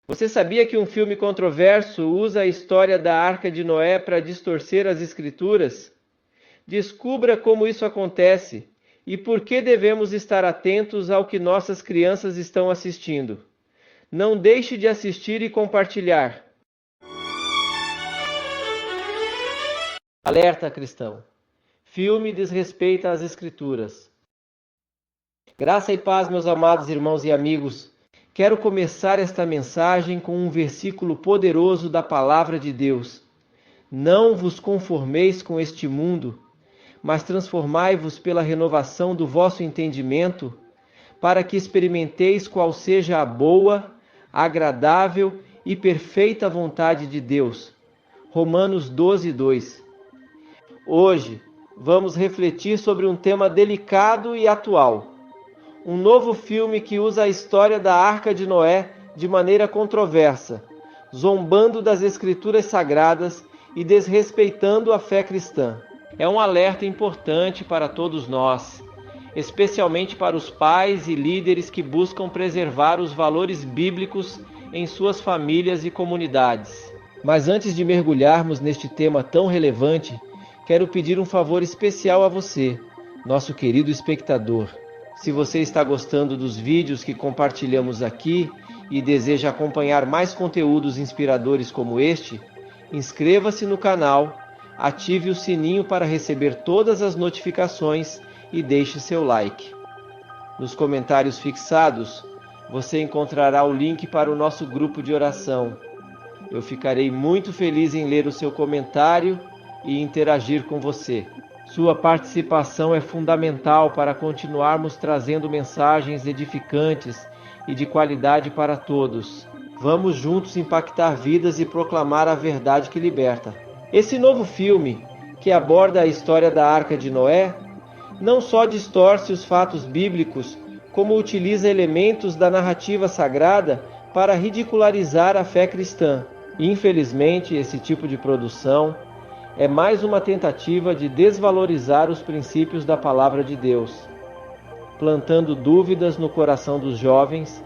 Você sabia que um filme controverso usa a história da Arca de Noé para distorcer as Escrituras? Descubra como isso acontece e por que devemos estar atentos ao que nossas crianças estão assistindo. Não deixe de assistir e compartilhar. Alerta cristão. Filme desrespeita as Escrituras. Graça e paz, meus amados irmãos e amigos. Quero começar esta mensagem com um versículo poderoso da Palavra de Deus. Não vos conformeis com este mundo, mas transformai-vos pela renovação do vosso entendimento, para que experimenteis qual seja a boa, agradável e perfeita vontade de Deus. Romanos 12:2. Hoje vamos refletir sobre um tema delicado e atual. Um novo filme que usa a história da Arca de Noé de maneira controversa, zombando das Escrituras Sagradas e desrespeitando a fé cristã. É um alerta importante para todos nós, especialmente para os pais e líderes que buscam preservar os valores bíblicos em suas famílias e comunidades. Mas antes de mergulharmos neste tema tão relevante, quero pedir um favor especial a você, nosso querido espectador. Se você está gostando dos vídeos que compartilhamos aqui e deseja acompanhar mais conteúdos inspiradores como este, inscreva-se no canal, ative o sininho para receber todas as notificações e deixe seu like. Nos comentários fixados, você encontrará o link para o nosso grupo de oração. Eu ficarei muito feliz em ler o seu comentário e interagir com você. Sua participação é fundamental para continuarmos trazendo mensagens edificantes e de qualidade para todos. Vamos juntos impactar vidas e proclamar a verdade que liberta. Esse novo filme, que aborda a história da Arca de Noé, não só distorce os fatos bíblicos, como utiliza elementos da narrativa sagrada para ridicularizar a fé cristã. Infelizmente, esse tipo de produção é mais uma tentativa de desvalorizar os princípios da Palavra de Deus, plantando dúvidas no coração dos jovens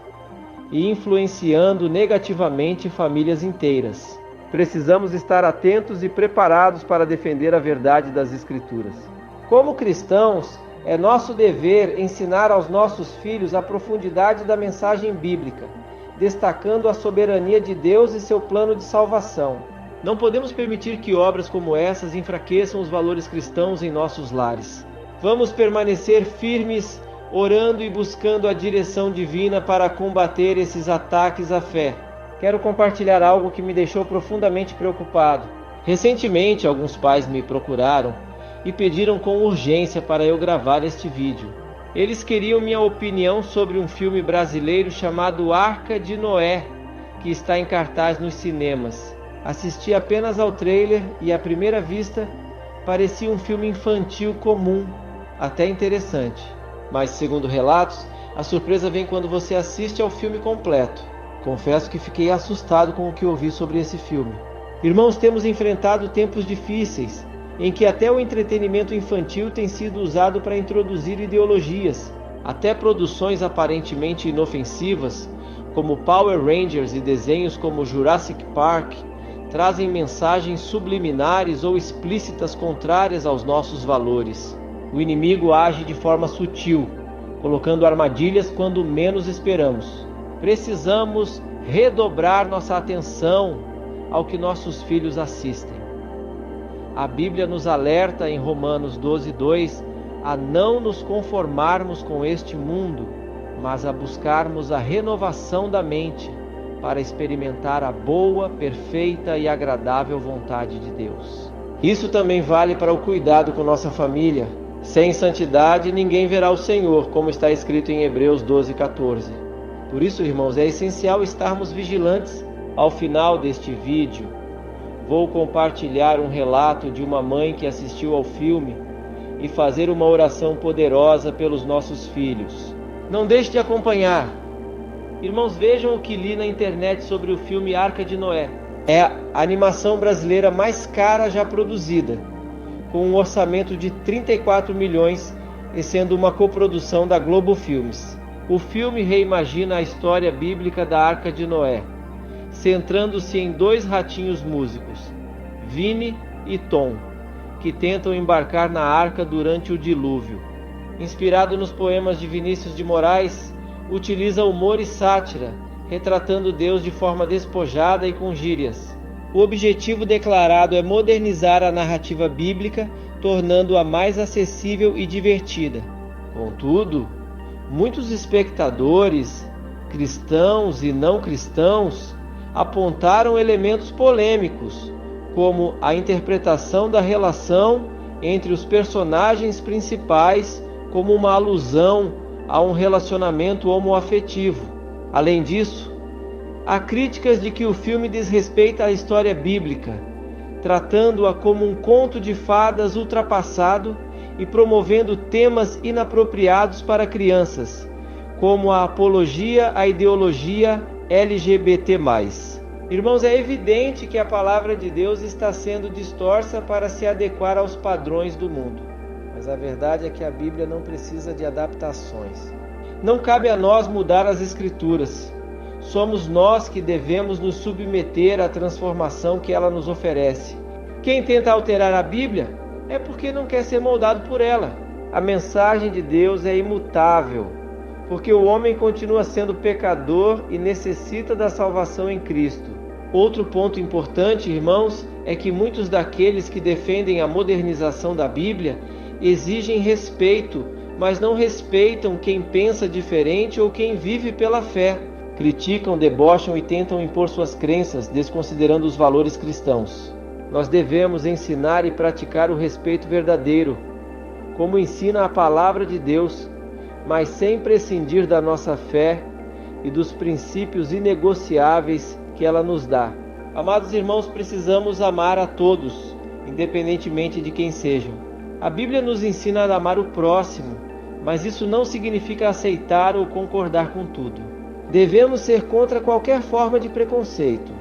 e influenciando negativamente famílias inteiras. Precisamos estar atentos e preparados para defender a verdade das Escrituras. Como cristãos, é nosso dever ensinar aos nossos filhos a profundidade da mensagem bíblica, destacando a soberania de Deus e seu plano de salvação. Não podemos permitir que obras como essas enfraqueçam os valores cristãos em nossos lares. Vamos permanecer firmes, orando e buscando a direção divina para combater esses ataques à fé. Quero compartilhar algo que me deixou profundamente preocupado. Recentemente, alguns pais me procuraram e pediram com urgência para eu gravar este vídeo. Eles queriam minha opinião sobre um filme brasileiro chamado Arca de Noé, que está em cartaz nos cinemas. Assisti apenas ao trailer e à primeira vista parecia um filme infantil comum, até interessante. Mas segundo relatos, a surpresa vem quando você assiste ao filme completo. Confesso que fiquei assustado com o que ouvi sobre esse filme. Irmãos, temos enfrentado tempos difíceis, em que até o entretenimento infantil tem sido usado para introduzir ideologias. Até produções aparentemente inofensivas, como Power Rangers e desenhos como Jurassic Park, trazem mensagens subliminares ou explícitas contrárias aos nossos valores. O inimigo age de forma sutil, colocando armadilhas quando menos esperamos. Precisamos redobrar nossa atenção ao que nossos filhos assistem. A Bíblia nos alerta em Romanos 12:2 a não nos conformarmos com este mundo, mas a buscarmos a renovação da mente, para experimentar a boa, perfeita e agradável vontade de Deus. Isso também vale para o cuidado com nossa família. Sem santidade ninguém verá o Senhor, como está escrito em Hebreus 12:14. Por isso, irmãos, é essencial estarmos vigilantes. Ao final deste vídeo, vou compartilhar um relato de uma mãe que assistiu ao filme e fazer uma oração poderosa pelos nossos filhos. Não deixe de acompanhar. Irmãos, vejam o que li na internet sobre o filme Arca de Noé. É a animação brasileira mais cara já produzida, com um orçamento de 34 milhões e sendo uma coprodução da Globo Filmes. O filme reimagina a história bíblica da Arca de Noé, centrando-se em dois ratinhos músicos, Vini e Tom, que tentam embarcar na arca durante o dilúvio. Inspirado nos poemas de Vinícius de Moraes, utiliza humor e sátira, retratando Deus de forma despojada e com gírias. O objetivo declarado é modernizar a narrativa bíblica, tornando-a mais acessível e divertida. Contudo, muitos espectadores, cristãos e não cristãos, apontaram elementos polêmicos, como a interpretação da relação entre os personagens principais como uma alusão a um relacionamento homoafetivo. Além disso, há críticas de que o filme desrespeita a história bíblica, tratando-a como um conto de fadas ultrapassado e promovendo temas inapropriados para crianças, como a apologia à ideologia LGBT+. Irmãos, é evidente que a palavra de Deus está sendo distorça para se adequar aos padrões do mundo. Mas a verdade é que a Bíblia não precisa de adaptações. Não cabe a nós mudar as Escrituras. Somos nós que devemos nos submeter à transformação que ela nos oferece. Quem tenta alterar a Bíblia é porque não quer ser moldado por ela. A mensagem de Deus é imutável, porque o homem continua sendo pecador e necessita da salvação em Cristo. Outro ponto importante, irmãos, é que muitos daqueles que defendem a modernização da Bíblia exigem respeito, mas não respeitam quem pensa diferente ou quem vive pela fé. Criticam, debocham e tentam impor suas crenças, desconsiderando os valores cristãos. Nós devemos ensinar e praticar o respeito verdadeiro, como ensina a palavra de Deus, mas sem prescindir da nossa fé e dos princípios inegociáveis que ela nos dá. Amados irmãos, precisamos amar a todos, independentemente de quem sejam. A Bíblia nos ensina a amar o próximo, mas isso não significa aceitar ou concordar com tudo. Devemos ser contra qualquer forma de preconceito,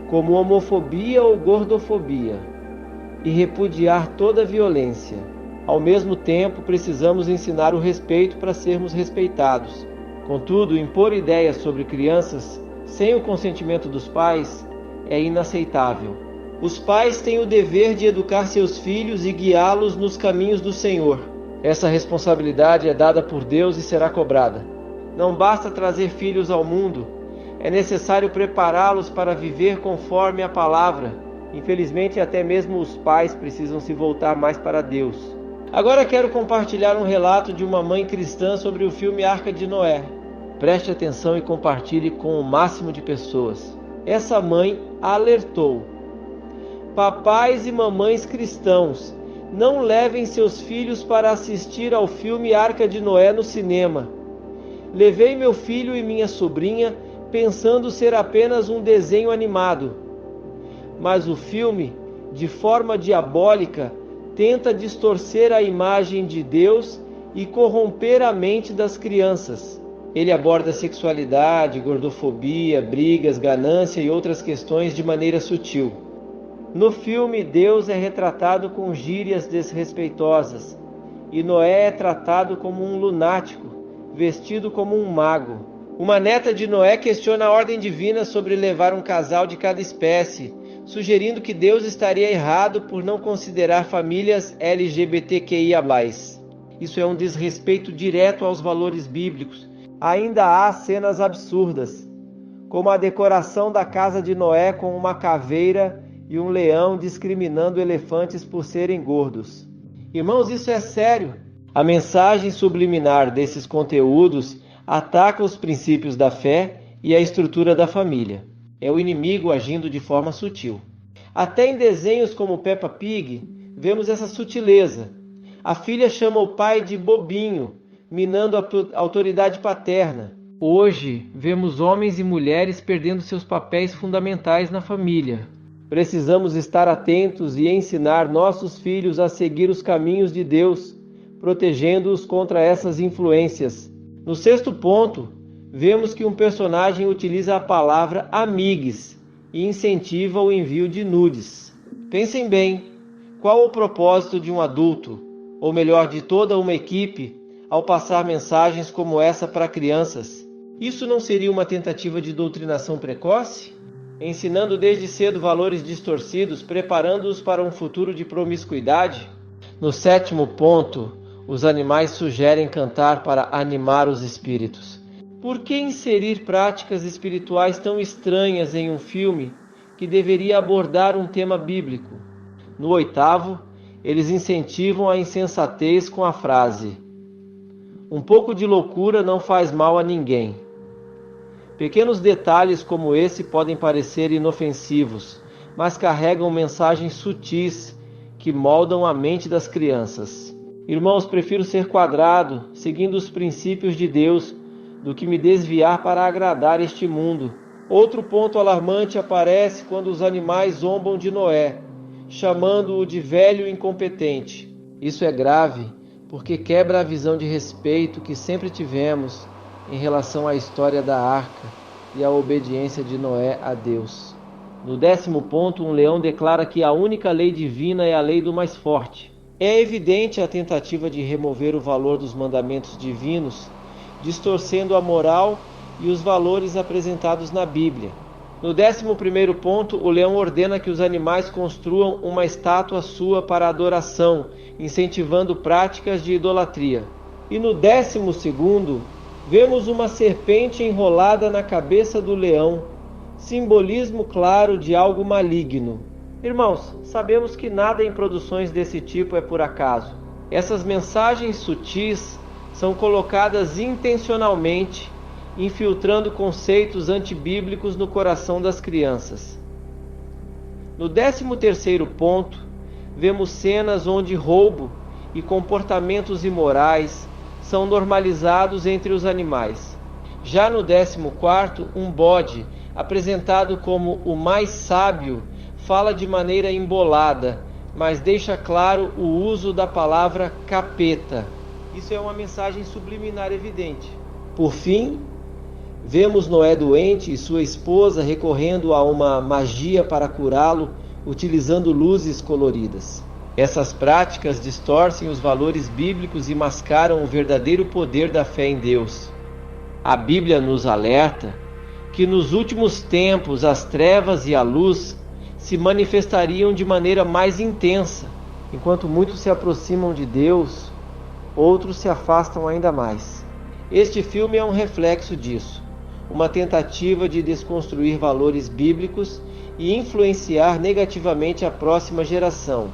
como homofobia ou gordofobia, e repudiar toda violência. Ao mesmo tempo, precisamos ensinar o respeito para sermos respeitados. Contudo, impor ideias sobre crianças sem o consentimento dos pais é inaceitável. Os pais têm o dever de educar seus filhos e guiá-los nos caminhos do Senhor. Essa responsabilidade é dada por Deus e será cobrada. Não basta trazer filhos ao mundo, é necessário prepará-los para viver conforme a palavra. Infelizmente, até mesmo os pais precisam se voltar mais para Deus. Agora quero compartilhar um relato de uma mãe cristã sobre o filme Arca de Noé. Preste atenção e compartilhe com o máximo de pessoas. Essa mãe alertou: papais e mamães cristãos, não levem seus filhos para assistir ao filme Arca de Noé no cinema. Levei meu filho e minha sobrinha pensando ser apenas um desenho animado. Mas o filme, de forma diabólica, tenta distorcer a imagem de Deus e corromper a mente das crianças. Ele aborda sexualidade, gordofobia, brigas, ganância e outras questões de maneira sutil. No filme, Deus é retratado com gírias desrespeitosas, e Noé é tratado como um lunático, vestido como um mago. Uma neta de Noé questiona a ordem divina sobre levar um casal de cada espécie, sugerindo que Deus estaria errado por não considerar famílias LGBTQIA+. Isso é um desrespeito direto aos valores bíblicos. Ainda há cenas absurdas, como a decoração da casa de Noé com uma caveira e um leão discriminando elefantes por serem gordos. Irmãos, isso é sério. A mensagem subliminar desses conteúdos ataca os princípios da fé e a estrutura da família. É o inimigo agindo de forma sutil. Até em desenhos como Peppa Pig, vemos essa sutileza. A filha chama o pai de bobinho, minando a autoridade paterna. Hoje, vemos homens e mulheres perdendo seus papéis fundamentais na família. Precisamos estar atentos e ensinar nossos filhos a seguir os caminhos de Deus, protegendo-os contra essas influências. No sexto ponto, vemos que um personagem utiliza a palavra amigues e incentiva o envio de nudes. Pensem bem, qual o propósito de um adulto, ou melhor, de toda uma equipe, ao passar mensagens como essa para crianças? Isso não seria uma tentativa de doutrinação precoce? ensinando desde cedo valores distorcidos, preparando-os para um futuro de promiscuidade? No 7º ponto, os animais sugerem cantar para animar os espíritos. Por que inserir práticas espirituais tão estranhas em um filme que deveria abordar um tema bíblico? No 8º, eles incentivam a insensatez com a frase: "Um pouco de loucura não faz mal a ninguém." Pequenos detalhes como esse podem parecer inofensivos, mas carregam mensagens sutis que moldam a mente das crianças. Irmãos, prefiro ser quadrado, seguindo os princípios de Deus, do que me desviar para agradar este mundo. Outro ponto alarmante aparece quando os animais zombam de Noé, chamando-o de velho incompetente. Isso é grave, porque quebra a visão de respeito que sempre tivemos em relação à história da arca e à obediência de Noé a Deus. No 10º ponto, um leão declara que a única lei divina é a lei do mais forte. É evidente a tentativa de remover o valor dos mandamentos divinos, distorcendo a moral e os valores apresentados na Bíblia. No 11º ponto, o leão ordena que os animais construam uma estátua sua para adoração, incentivando práticas de idolatria. E no 12º, vemos uma serpente enrolada na cabeça do leão, simbolismo claro de algo maligno. Irmãos, sabemos que nada em produções desse tipo é por acaso. Essas mensagens sutis são colocadas intencionalmente, infiltrando conceitos antibíblicos no coração das crianças. No 13º ponto, vemos cenas onde roubo e comportamentos imorais são normalizados entre os animais. Já no 14º, um bode, apresentado como o mais sábio, fala de maneira embolada, mas deixa claro o uso da palavra capeta. Isso é uma mensagem subliminar evidente. Por fim, vemos Noé doente e sua esposa recorrendo a uma magia para curá-lo, utilizando luzes coloridas. Essas práticas distorcem os valores bíblicos e mascaram o verdadeiro poder da fé em Deus. A Bíblia nos alerta que nos últimos tempos as trevas e a luz se manifestariam de maneira mais intensa. Enquanto muitos se aproximam de Deus, outros se afastam ainda mais. Este filme é um reflexo disso, uma tentativa de desconstruir valores bíblicos e influenciar negativamente a próxima geração.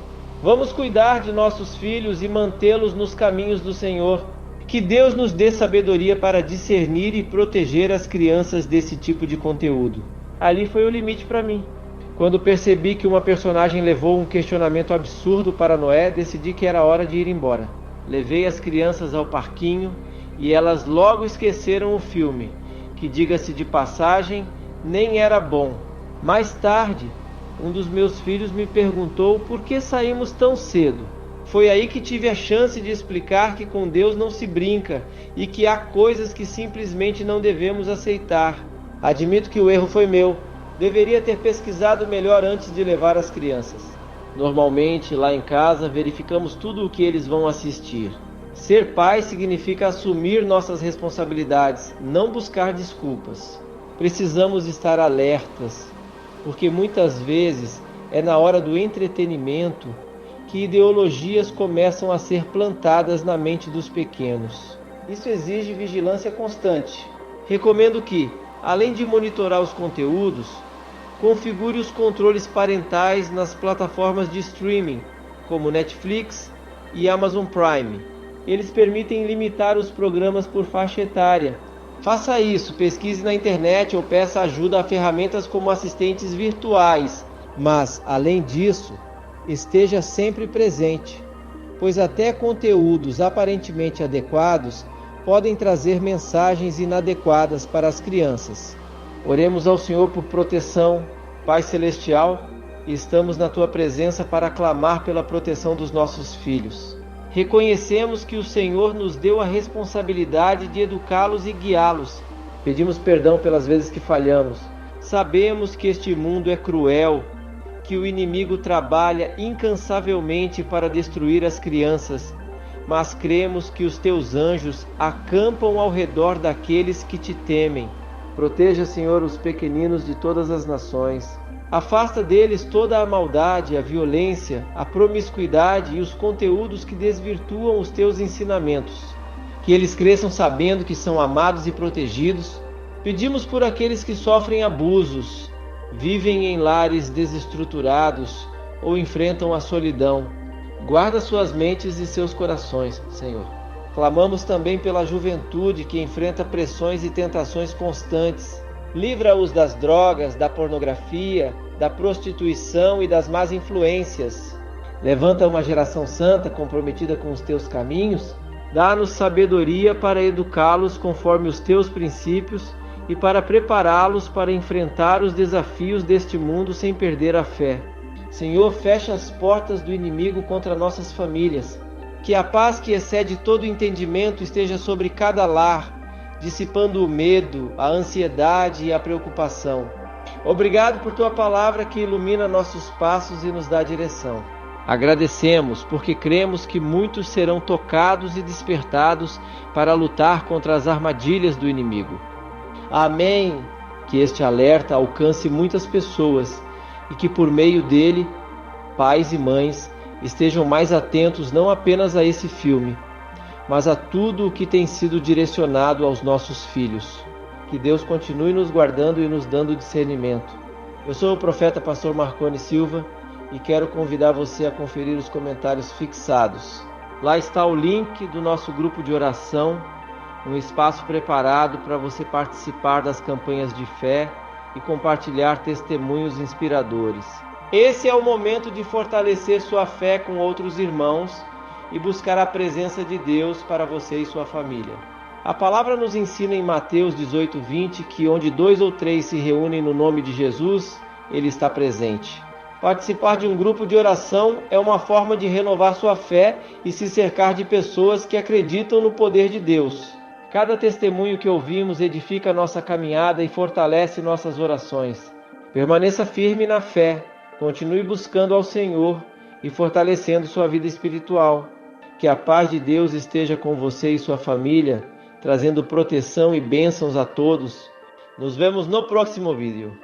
Vamos cuidar de nossos filhos e mantê-los nos caminhos do Senhor. Que Deus nos dê sabedoria para discernir e proteger as crianças desse tipo de conteúdo. Ali foi o limite para mim. Quando percebi que uma personagem levou um questionamento absurdo para Noé, decidi que era hora de ir embora. Levei as crianças ao parquinho e elas logo esqueceram o filme, que, diga-se de passagem, nem era bom. Mais tarde, um dos meus filhos me perguntou por que saímos tão cedo. Foi aí que tive a chance de explicar que com Deus não se brinca e que há coisas que simplesmente não devemos aceitar. Admito que o erro foi meu. Deveria ter pesquisado melhor antes de levar as crianças. Normalmente, lá em casa, verificamos tudo o que eles vão assistir. Ser pai significa assumir nossas responsabilidades, não buscar desculpas. Precisamos estar alertas, porque muitas vezes é na hora do entretenimento que ideologias começam a ser plantadas na mente dos pequenos. Isso exige vigilância constante. Recomendo que, além de monitorar os conteúdos, configure os controles parentais nas plataformas de streaming, como Netflix e Amazon Prime. Eles permitem limitar os programas por faixa etária. Faça isso, pesquise na internet ou peça ajuda a ferramentas como assistentes virtuais. Mas, além disso, esteja sempre presente, pois até conteúdos aparentemente adequados podem trazer mensagens inadequadas para as crianças. Oremos ao Senhor por proteção. Pai Celestial, estamos na Tua presença para clamar pela proteção dos nossos filhos. Reconhecemos que o Senhor nos deu a responsabilidade de educá-los e guiá-los. Pedimos perdão pelas vezes que falhamos. Sabemos que este mundo é cruel, que o inimigo trabalha incansavelmente para destruir as crianças, mas cremos que os Teus anjos acampam ao redor daqueles que Te temem. Proteja, Senhor, os pequeninos de todas as nações. Afasta deles toda a maldade, a violência, a promiscuidade e os conteúdos que desvirtuam os teus ensinamentos. Que eles cresçam sabendo que são amados e protegidos. Pedimos por aqueles que sofrem abusos, vivem em lares desestruturados ou enfrentam a solidão. Guarda suas mentes e seus corações, Senhor. Clamamos também pela juventude que enfrenta pressões e tentações constantes. Livra-os das drogas, da pornografia, da prostituição e das más influências. Levanta uma geração santa comprometida com os teus caminhos. Dá-nos sabedoria para educá-los conforme os teus princípios e para prepará-los para enfrentar os desafios deste mundo sem perder a fé. Senhor, fecha as portas do inimigo contra nossas famílias. Que a paz que excede todo entendimento esteja sobre cada lar, dissipando o medo, a ansiedade e a preocupação. Obrigado por tua palavra que ilumina nossos passos e nos dá direção. Agradecemos porque cremos que muitos serão tocados e despertados para lutar contra as armadilhas do inimigo. Amém. Que este alerta alcance muitas pessoas e que por meio dele, pais e mães estejam mais atentos não apenas a esse filme, mas a tudo o que tem sido direcionado aos nossos filhos. Que Deus continue nos guardando e nos dando discernimento. Eu sou o profeta pastor Marconi Silva e quero convidar você a conferir os comentários fixados. Lá está o link do nosso grupo de oração, um espaço preparado para você participar das campanhas de fé e compartilhar testemunhos inspiradores. Esse é o momento de fortalecer sua fé com outros irmãos e buscar a presença de Deus para você e sua família. A palavra nos ensina em Mateus 18:20 que onde 2 ou 3 se reúnem no nome de Jesus, Ele está presente. Participar de um grupo de oração é uma forma de renovar sua fé e se cercar de pessoas que acreditam no poder de Deus. Cada testemunho que ouvimos edifica nossa caminhada e fortalece nossas orações. Permaneça firme na fé, continue buscando ao Senhor e fortalecendo sua vida espiritual. Que a paz de Deus esteja com você e sua família, trazendo proteção e bênçãos a todos. Nos vemos no próximo vídeo.